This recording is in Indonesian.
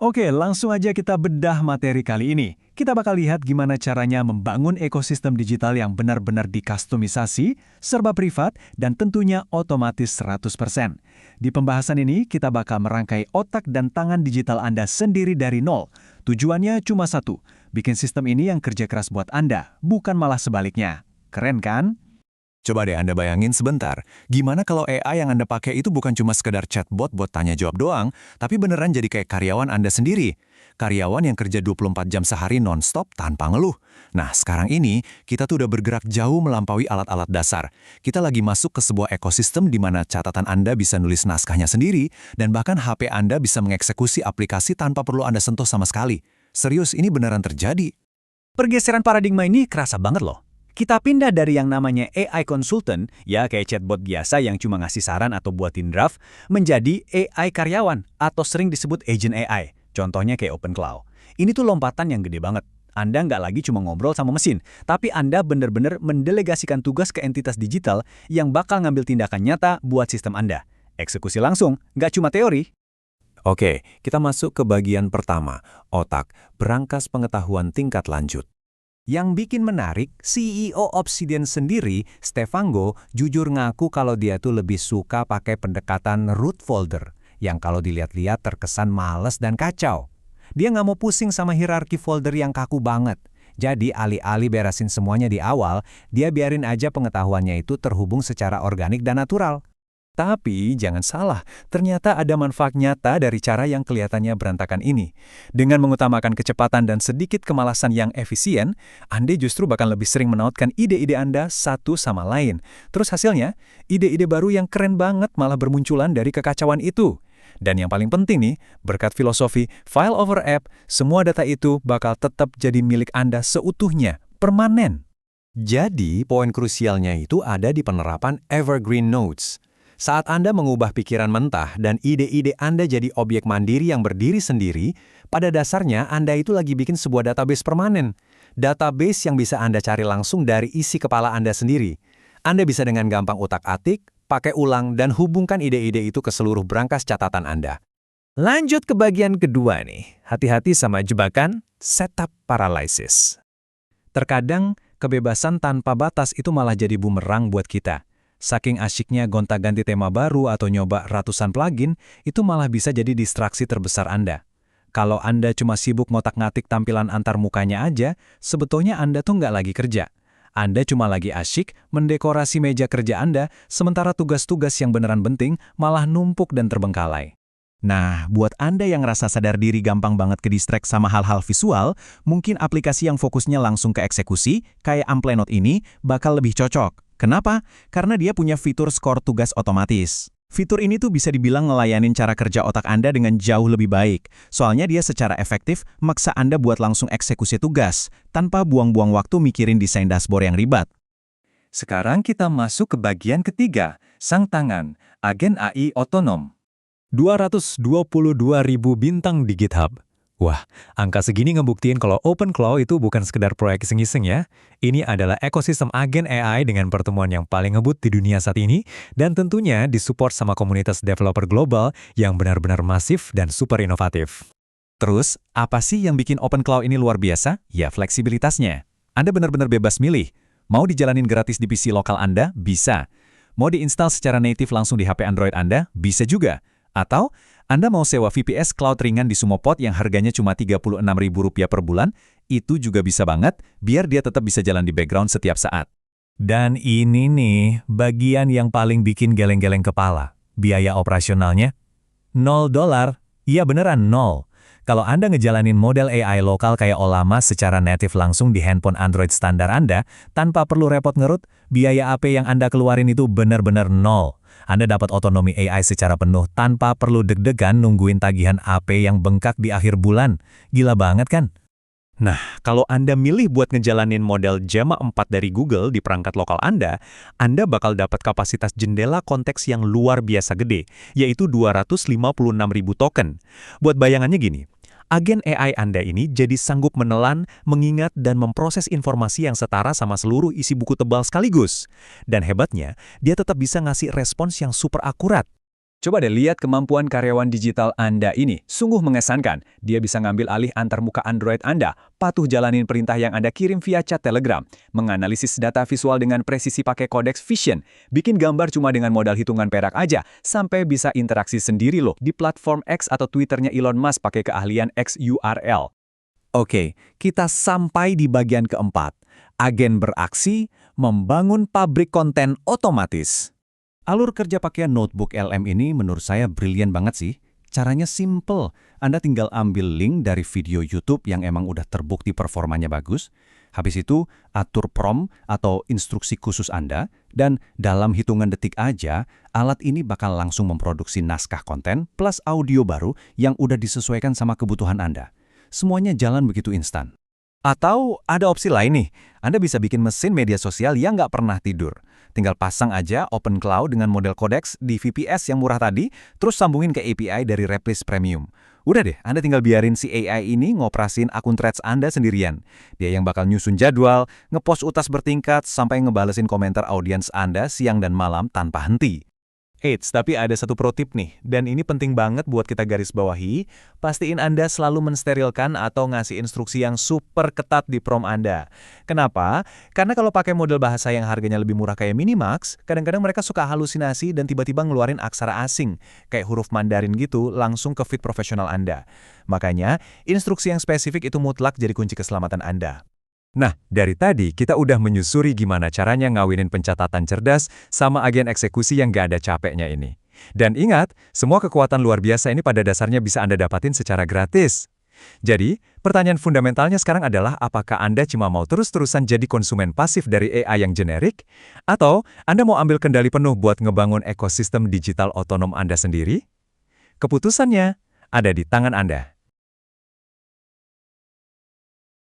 Oke, langsung aja kita bedah materi kali ini. Kita bakal lihat gimana caranya membangun ekosistem digital yang benar-benar dikustomisasi, serba privat, dan tentunya otomatis 100%. Di pembahasan ini, kita bakal merangkai otak dan tangan digital Anda sendiri dari nol. Tujuannya cuma satu, bikin sistem ini yang kerja keras buat Anda, bukan malah sebaliknya. Keren kan? Coba deh Anda bayangin sebentar, gimana kalau AI yang Anda pakai itu bukan cuma sekedar chatbot buat tanya jawab doang, tapi beneran jadi kayak karyawan Anda sendiri. Karyawan yang kerja 24 jam sehari non-stop tanpa ngeluh. Nah, sekarang ini, kita tuh udah bergerak jauh melampaui alat-alat dasar. Kita lagi masuk ke sebuah ekosistem di mana catatan Anda bisa nulis naskahnya sendiri, dan bahkan HP Anda bisa mengeksekusi aplikasi tanpa perlu Anda sentuh sama sekali. Serius, ini beneran terjadi. Pergeseran paradigma ini kerasa banget loh. Kita pindah dari yang namanya AI consultant, ya kayak chatbot biasa yang cuma ngasih saran atau buatin draft, menjadi AI karyawan atau sering disebut agent AI. Contohnya kayak OpenClaw. Ini tuh lompatan yang gede banget. Anda nggak lagi cuma ngobrol sama mesin, tapi Anda bener-bener mendelegasikan tugas ke entitas digital yang bakal ngambil tindakan nyata buat sistem Anda. Eksekusi langsung, nggak cuma teori. Oke, kita masuk ke bagian pertama, otak, berangkas pengetahuan tingkat lanjut. Yang bikin menarik, CEO Obsidian sendiri, Stefango, jujur ngaku kalau dia tuh lebih suka pakai pendekatan root folder, yang kalau dilihat-lihat terkesan males dan kacau. Dia nggak mau pusing sama hierarki folder yang kaku banget. Jadi alih-alih beresin semuanya di awal, dia biarin aja pengetahuannya itu terhubung secara organik dan natural. Tapi jangan salah, ternyata ada manfaat nyata dari cara yang kelihatannya berantakan ini. Dengan mengutamakan kecepatan dan sedikit kemalasan yang efisien, Anda justru bakal lebih sering menautkan ide-ide Anda satu sama lain. Terus hasilnya, ide-ide baru yang keren banget malah bermunculan dari kekacauan itu. Dan yang paling penting nih, berkat filosofi file over app, semua data itu bakal tetap jadi milik Anda seutuhnya, permanen. Jadi, poin krusialnya itu ada di penerapan Evergreen Nodes. Saat Anda mengubah pikiran mentah dan ide-ide Anda jadi objek mandiri yang berdiri sendiri, pada dasarnya Anda itu lagi bikin sebuah database permanen. Database yang bisa Anda cari langsung dari isi kepala Anda sendiri. Anda bisa dengan gampang utak-atik, pakai ulang, dan hubungkan ide-ide itu ke seluruh brankas catatan Anda. Lanjut ke bagian kedua nih. Hati-hati sama jebakan setup paralysis. Terkadang, kebebasan tanpa batas itu malah jadi bumerang buat kita. Saking asyiknya gonta-ganti tema baru atau nyoba ratusan plugin, itu malah bisa jadi distraksi terbesar Anda. Kalau Anda cuma sibuk ngotak-ngatik tampilan antar mukanya aja, sebetulnya Anda tuh nggak lagi kerja. Anda cuma lagi asyik mendekorasi meja kerja Anda, sementara tugas-tugas yang beneran penting malah numpuk dan terbengkalai. Nah, buat Anda yang rasa sadar diri gampang banget ke-distract sama hal-hal visual, mungkin aplikasi yang fokusnya langsung ke eksekusi, kayak Amplenote ini, bakal lebih cocok. Kenapa? Karena dia punya fitur skor tugas otomatis. Fitur ini tuh bisa dibilang ngelayanin cara kerja otak Anda dengan jauh lebih baik. Soalnya dia secara efektif maksa Anda buat langsung eksekusi tugas, tanpa buang-buang waktu mikirin desain dashboard yang ribet. Sekarang kita masuk ke bagian ketiga, sang tangan, agen AI otonom. 222.000 bintang di GitHub. Wah, angka segini ngebuktiin kalau OpenClaw itu bukan sekedar proyek iseng-iseng ya. Ini adalah ekosistem agen AI dengan pertemuan yang paling ngebut di dunia saat ini, dan tentunya disupport sama komunitas developer global yang benar-benar masif dan super inovatif. Terus, apa sih yang bikin OpenClaw ini luar biasa? Ya, fleksibilitasnya. Anda benar-benar bebas milih. Mau dijalanin gratis di PC lokal Anda? Bisa. Mau diinstal secara native langsung di HP Android Anda? Bisa juga. Atau, Anda mau sewa VPS cloud ringan di Sumopod yang harganya cuma Rp36.000 per bulan, itu juga bisa banget, biar dia tetap bisa jalan di background setiap saat. Dan ini nih, bagian yang paling bikin geleng-geleng kepala. Biaya operasionalnya? $0. Iya beneran, 0. Kalau Anda ngejalanin model AI lokal kayak Ollama secara native langsung di handphone Android standar Anda, tanpa perlu repot ngerut, biaya AP yang Anda keluarin itu benar-benar 0. Anda dapat otonomi AI secara penuh tanpa perlu deg-degan nungguin tagihan AP yang bengkak di akhir bulan. Gila banget kan? Nah, kalau Anda milih buat ngejalanin model Gemma 4 dari Google di perangkat lokal Anda bakal dapat kapasitas jendela konteks yang luar biasa gede, yaitu 256.000 token. Buat bayangannya gini, agen AI Anda ini jadi sanggup menelan, mengingat, dan memproses informasi yang setara sama seluruh isi buku tebal sekaligus. Dan hebatnya, dia tetap bisa ngasih respons yang super akurat. Coba deh lihat kemampuan karyawan digital Anda ini. Sungguh mengesankan. Dia bisa ngambil alih antar muka Android Anda, patuh jalanin perintah yang Anda kirim via chat Telegram, menganalisis data visual dengan presisi pakai kodeks Vision, bikin gambar cuma dengan modal hitungan perak aja, sampai bisa interaksi sendiri loh di platform X atau Twitternya Elon Musk pakai keahlian XURL. Oke, kita sampai di bagian keempat. Agen beraksi, membangun pabrik konten otomatis. Alur kerja pakai notebook LM ini menurut saya brilian banget sih. Caranya simple. Anda tinggal ambil link dari video YouTube yang emang udah terbukti performanya bagus. Habis itu, atur prompt atau instruksi khusus Anda, dan dalam hitungan detik aja, alat ini bakal langsung memproduksi naskah konten plus audio baru yang udah disesuaikan sama kebutuhan Anda. Semuanya jalan begitu instan. Atau ada opsi lain nih, Anda bisa bikin mesin media sosial yang nggak pernah tidur. Tinggal pasang aja OpenCloud dengan model kodeks di VPS yang murah tadi, terus sambungin ke API dari Replis Premium. Udah deh, Anda tinggal biarin si AI ini ngoperasin akun threads Anda sendirian. Dia yang bakal nyusun jadwal, ngepost utas bertingkat, sampai ngebalesin komentar audiens Anda siang dan malam tanpa henti. Eits, tapi ada satu pro tip nih, dan ini penting banget buat kita garis bawahi. Pastiin Anda selalu mensterilkan atau ngasih instruksi yang super ketat di prompt Anda. Kenapa? Karena kalau pakai model bahasa yang harganya lebih murah kayak Minimax, kadang-kadang mereka suka halusinasi dan tiba-tiba ngeluarin aksara asing, kayak huruf Mandarin gitu, langsung ke feed profesional Anda. Makanya, instruksi yang spesifik itu mutlak jadi kunci keselamatan Anda. Nah, dari tadi kita udah menyusuri gimana caranya ngawinin pencatatan cerdas sama agen eksekusi yang gak ada capeknya ini. Dan ingat, semua kekuatan luar biasa ini pada dasarnya bisa Anda dapatin secara gratis. Jadi, pertanyaan fundamentalnya sekarang adalah apakah Anda cuma mau terus-terusan jadi konsumen pasif dari AI yang generik? Atau Anda mau ambil kendali penuh buat ngebangun ekosistem digital otonom Anda sendiri? Keputusannya ada di tangan Anda.